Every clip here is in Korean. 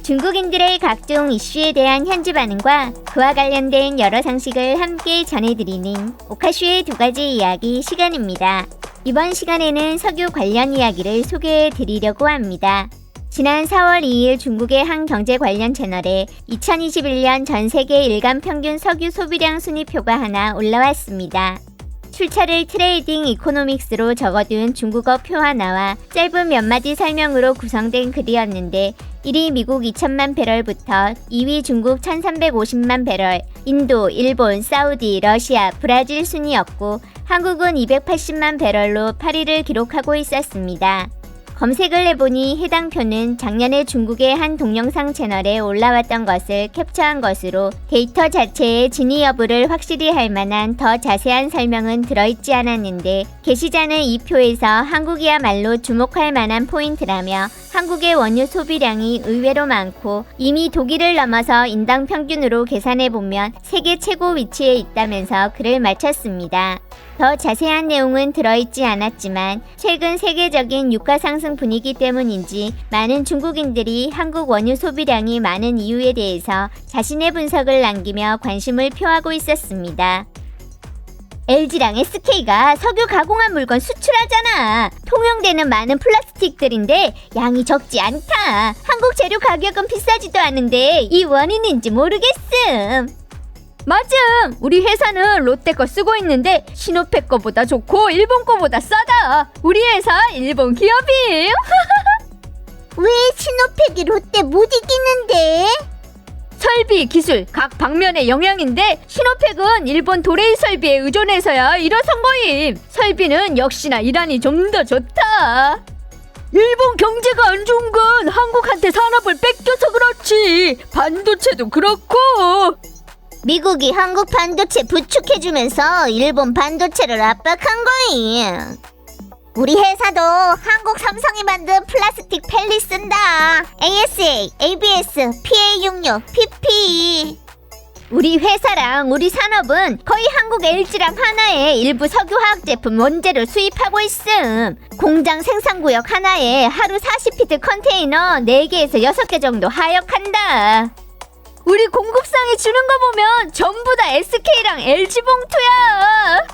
중국인들의 각종 이슈에 대한 현지 반응과 그와 관련된 여러 상식을 함께 전해드리는 오카슈의 두 가지 이야기 시간입니다. 이번 시간에는 석유 관련 이야기를 소개해드리려고 합니다. 지난 4월 2일 중국의 한 경제 관련 채널에 2021년 전 세계 일간 평균 석유 소비량 순위표가 하나 올라왔습니다. 출처를 트레이딩 이코노믹스로 적어둔 중국어 표 하나와 짧은 몇 마디 설명으로 구성된 글이었는데 1위 미국 2천만 배럴부터 2위 중국 1350만 배럴, 인도, 일본, 사우디, 러시아, 브라질 순이었고 한국은 280만 배럴로 8위를 기록하고 있었습니다. 검색을 해보니 해당 표는 작년에 중국의 한 동영상 채널에 올라왔던 것을 캡처한 것으로 데이터 자체의 진위 여부를 확실히 할 만한 더 자세한 설명은 들어있지 않았는데 게시자는 이 표에서 한국이야말로 주목할 만한 포인트라며 한국의 원유 소비량이 의외로 많고 이미 독일을 넘어서 인당 평균으로 계산해보면 세계 최고 위치에 있다면서 글을 마쳤습니다. 더 자세한 내용은 들어있지 않았지만 최근 세계적인 유가 상승 분위기 때문인지 많은 중국인들이 한국 원유 소비량이 많은 이유에 대해서 자신의 분석을 남기며 관심을 표하고 있었습니다. LG랑 SK가 석유 가공한 물건 수출하잖아. 통용되는 많은 플라스틱들인데 양이 적지 않다. 한국 재료 가격은 비싸지도 않은데 이 원인인지 모르겠음. 맞음! 우리 회사는 롯데 거 쓰고 있는데 시노팩 거보다 좋고 일본 거보다 싸다. 우리 회사 일본 기업이에요. 왜 시노팩이 롯데 못 이기는데? 설비, 기술, 각 방면의 영향인데 시노팩은 일본 도레이 설비에 의존해서야 일어선 거임. 설비는 역시나 이란이 좀 더 좋다. 일본 경제가 안 좋은 건 한국한테 산업을 뺏겨서 그렇지. 반도체도 그렇고. 미국이 한국 반도체 부축해주면서 일본 반도체를 압박한 거임. 우리 회사도 한국 삼성이 만든 플라스틱 펠리 쓴다. ASA, ABS, PA66, PP. 우리 회사랑 우리 산업은 거의 한국 LG랑 하나에 일부 석유화학 제품 원재료 수입하고 있음. 공장 생산구역 하나에 하루 40피트 컨테이너 4개에서 6개 정도 하역한다. 우리 공급상에 주는 거 보면 전부 다 SK랑 LG 봉투야.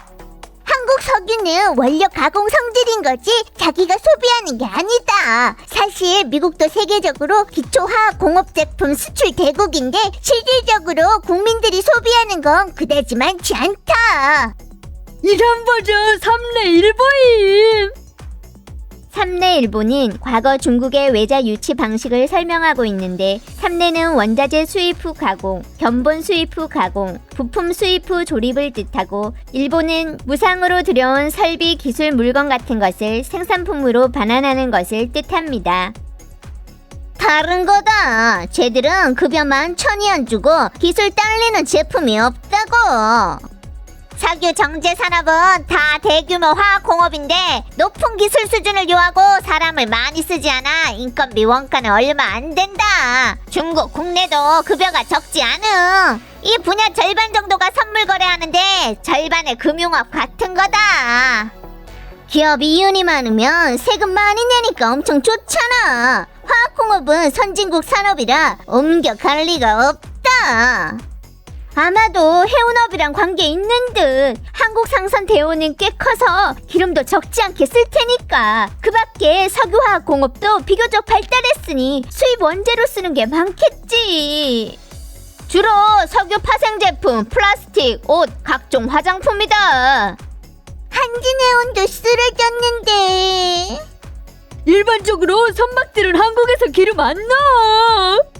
한국 석유는 원료 가공 성질인 거지 자기가 소비하는 게 아니다. 사실 미국도 세계적으로 기초화학 공업 제품 수출 대국인데 실질적으로 국민들이 소비하는 건 그다지 많지 않다. 이란 버전 3례 일보임. 3례 일보는 과거 중국의 외자 유치 방식을 설명하고 있는데 3례는 원자재 수입 후 가공, 견본 수입 후 가공, 부품 수입 후 조립을 뜻하고 일보는 무상으로 들여온 설비, 기술, 물건 같은 것을 생산품으로 반환하는 것을 뜻합니다. 다른 거다. 쟤들은 급여만 1,000위안 주고 기술 딸리는 제품이 없다고. 석유 정제 산업은 다 대규모 화학 공업인데 높은 기술 수준을 요하고 사람을 많이 쓰지 않아 인건비 원가는 얼마 안 된다. 중국 국내도 급여가 적지 않음. 이 분야 절반 정도가 선물 거래하는데 절반의 금융업 같은 거다. 기업이 이윤이 많으면 세금 많이 내니까 엄청 좋잖아. 화학공업은 선진국 산업이라 옮겨갈 리가 없다. 아마도 해운업이랑 관계 있는 듯. 한국 상선 대우는 꽤 커서 기름도 적지 않게 쓸 테니까. 그 밖에 석유화학 공업도 비교적 발달했으니 수입 원재료 쓰는 게 많겠지. 주로 석유 파생 제품, 플라스틱, 옷, 각종 화장품이다. 한진해운도 쓰러졌는데. 일반적으로 선박들은 한국에서 기름 안 넣어.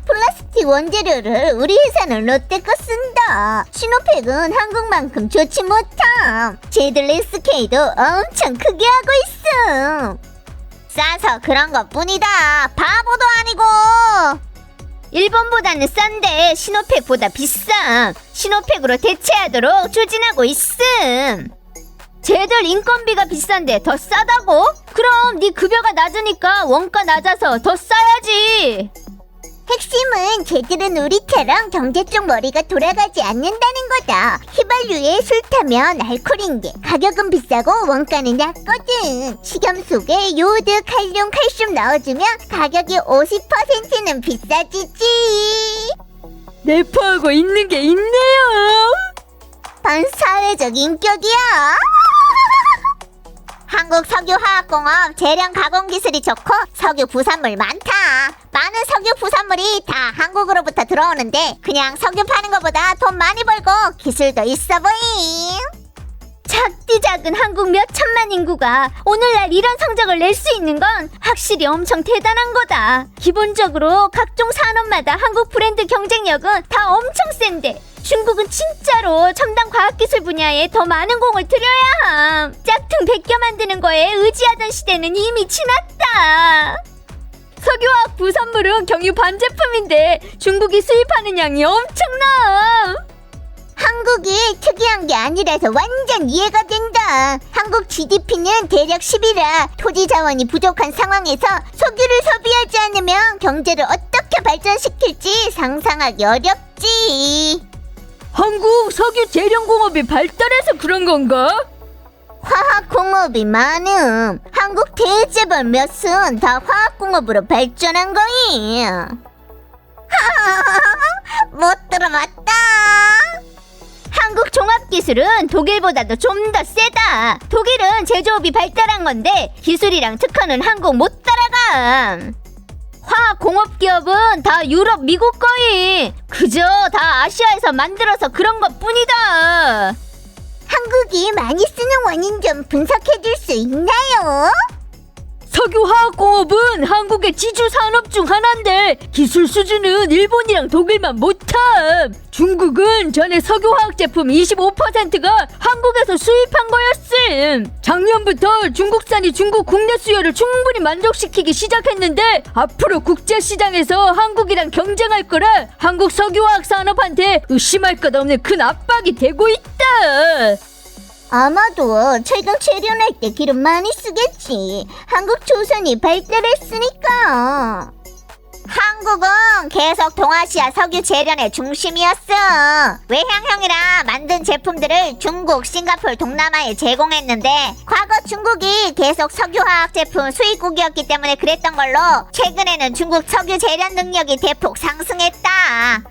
플라스틱 원재료를 우리 회사는 롯데 거 쓴다. 시노팩은 한국만큼 좋지 못함. 쟤들 SK도 엄청 크게 하고 있음. 싸서 그런 것 뿐이다. 바보도 아니고. 일본보다는 싼데 시노팩보다 비쌈. 시노팩으로 대체하도록 추진하고 있음. 쟤들 인건비가 비싼데 더 싸다고? 그럼 네 급여가 낮으니까 원가 낮아서 더 싸야지. 핵심은 쟤들은 우리처럼 경제 쪽 머리가 돌아가지 않는다는 거다. 휘발유에 술 타면 알코올인 게 가격은 비싸고 원가는 낮거든. 식염 속에 요오드, 칼륨, 칼슘 넣어주면 가격이 50%는 비싸지지. 내포하고 있는 게 있네요. 반사회적 인격이야. 한국 석유화학공업 재련 가공 기술이 좋고 석유 부산물 많다. 많은 석유 부산물이 다 한국으로부터 들어오는데 그냥 석유 파는 것보다 돈 많이 벌고 기술도 있어 보임. 작디 작은 한국 몇 천만 인구가 오늘날 이런 성적을 낼 수 있는 건 확실히 엄청 대단한 거다. 기본적으로 각종 산업마다 한국 브랜드 경쟁력은 다 엄청 센데 중국은 진짜로 첨단 과학기술 분야에 더 많은 공을 들여야 함. 짝퉁 베껴 만드는 거에 의지하던 시대는 이미 지났다. 석유화학 부산물은 경유 반제품인데 중국이 수입하는 양이 엄청나. 한국이 특이한 게 아니라서 완전 이해가 된다. 한국 GDP는 대략 10이라 토지 자원이 부족한 상황에서 석유를 소비하지 않으면 경제를 어떻게 발전시킬지 상상하기 어렵지. 한국 석유 재련공업이 발달해서 그런 건가? 화학공업이 많음. 한국 대재벌 몇은 다 화학공업으로 발전한 거임. 못 들어봤다. 한국 종합기술은 독일보다도 좀 더 세다. 독일은 제조업이 발달한 건데 기술이랑 특허는 한국 못 따라감. 화학공업기업은 다 유럽, 미국 거임. 그저 다 아시아에서 만들어서 그런 것 뿐이다. 한국이 많이 쓰는 원인 좀 분석해 줄 수 있나요? 석유화학공업은 한국의 지주 산업 중 하나인데 기술 수준은 일본이랑 독일만 못함. 중국은 전에 석유화학 제품 25%가 한국에서 수입한 거였음. 작년부터 중국산이 중국 국내 수요를 충분히 만족시키기 시작했는데 앞으로 국제시장에서 한국이랑 경쟁할 거라 한국 석유화학 산업한테 의심할 것 없는 큰 압박이 되고 있다. 아마도 최근 재련할 때 기름 많이 쓰겠지. 한국 조선이 발달했으니까. 한국은 계속 동아시아 석유 재련의 중심이었어. 외향형이라 만든 제품들을 중국, 싱가포르, 동남아에 제공했는데 과거 중국이 계속 석유화학 제품 수입국이었기 때문에 그랬던 걸로 최근에는 중국 석유 재련 능력이 대폭 상승했다.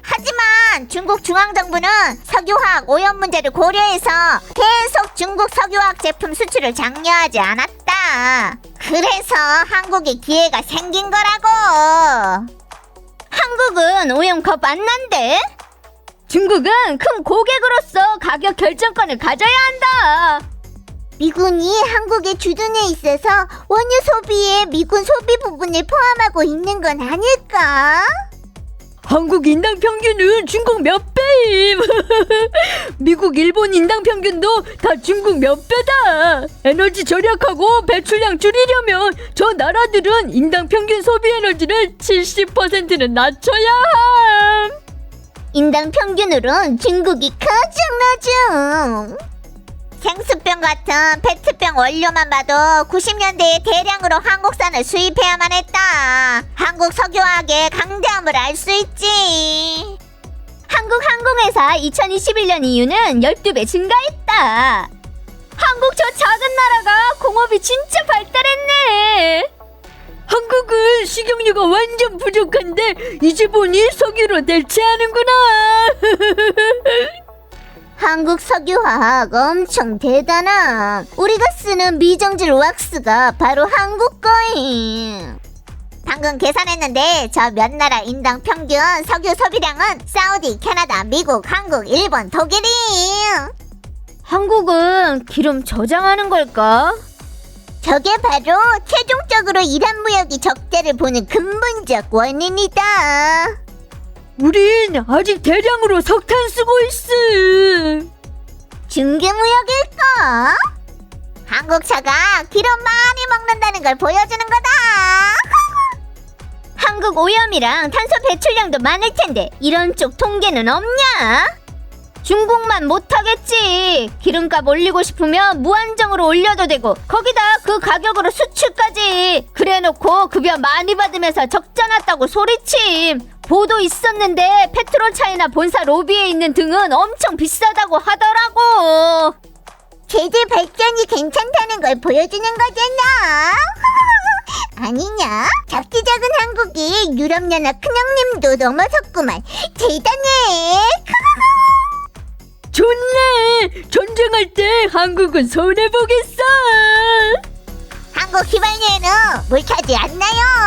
하지만 중국 중앙정부는 석유화학 오염 문제를 고려해서 계속 중국 석유화학 제품 수출을 장려하지 않았다. 그래서 한국에 기회가 생긴 거라고. 한국은 오염 겁 안 난대? 중국은 큰 고객으로서 가격 결정권을 가져야 한다. 미군이 한국에 주둔해 있어서 원유 소비에 미군 소비 부분을 포함하고 있는 건 아닐까? 한국 인당 평균은 중국 몇 배임. 미국, 일본 인당 평균도 다 중국 몇 배다. 에너지 절약하고 배출량 줄이려면 저 나라들은 인당 평균 소비 에너지를 70%는 낮춰야 함. 인당 평균으론 중국이 가장 낮음. 생수병 같은 페트병 원료만 봐도 90년대에 대량으로 한국산을 수입해야만 했다. 한국 석유화학의 강대함을 알 수 있지. 한국 항공회사 2021년 이유는 12배 증가했다. 한국 저 작은 나라가 공업이 진짜 발달했네. 한국은 식용유가 완전 부족한데 이제 보니 석유로 대체하는구나. 한국 석유화학 엄청 대단함. 우리가 쓰는 미정질 왁스가 바로 한국 거임. 방금 계산했는데 저 몇 나라 인당 평균 석유 소비량은 사우디, 캐나다, 미국, 한국, 일본, 독일임. 한국은 기름 저장하는 걸까? 저게 바로 최종적으로 이란 무역이 적자를 보는 근본적 원인이다. 우린 아직 대량으로 석탄 쓰고 있음. 중개무역일까? 한국차가 기름 많이 먹는다는 걸 보여주는 거다. 한국 오염이랑 탄소 배출량도 많을 텐데 이런 쪽 통계는 없냐? 중국만 못하겠지. 기름값 올리고 싶으면 무한정으로 올려도 되고 거기다 그 가격으로 수출까지. 그래놓고 급여 많이 받으면서 적자 났다고 소리침. 보도 있었는데 페트로 차이나 본사 로비에 있는 등은 엄청 비싸다고 하더라고. 제재 발전이 괜찮다는 걸 보여주는 거잖아. 아니냐? 작디 작은 한국이 유럽연합 큰형님도 넘어섰구만. 대단해. 좋네. 전쟁할 때 한국은 손해보겠어. 한국 휘발유에는 물 차지 않나요?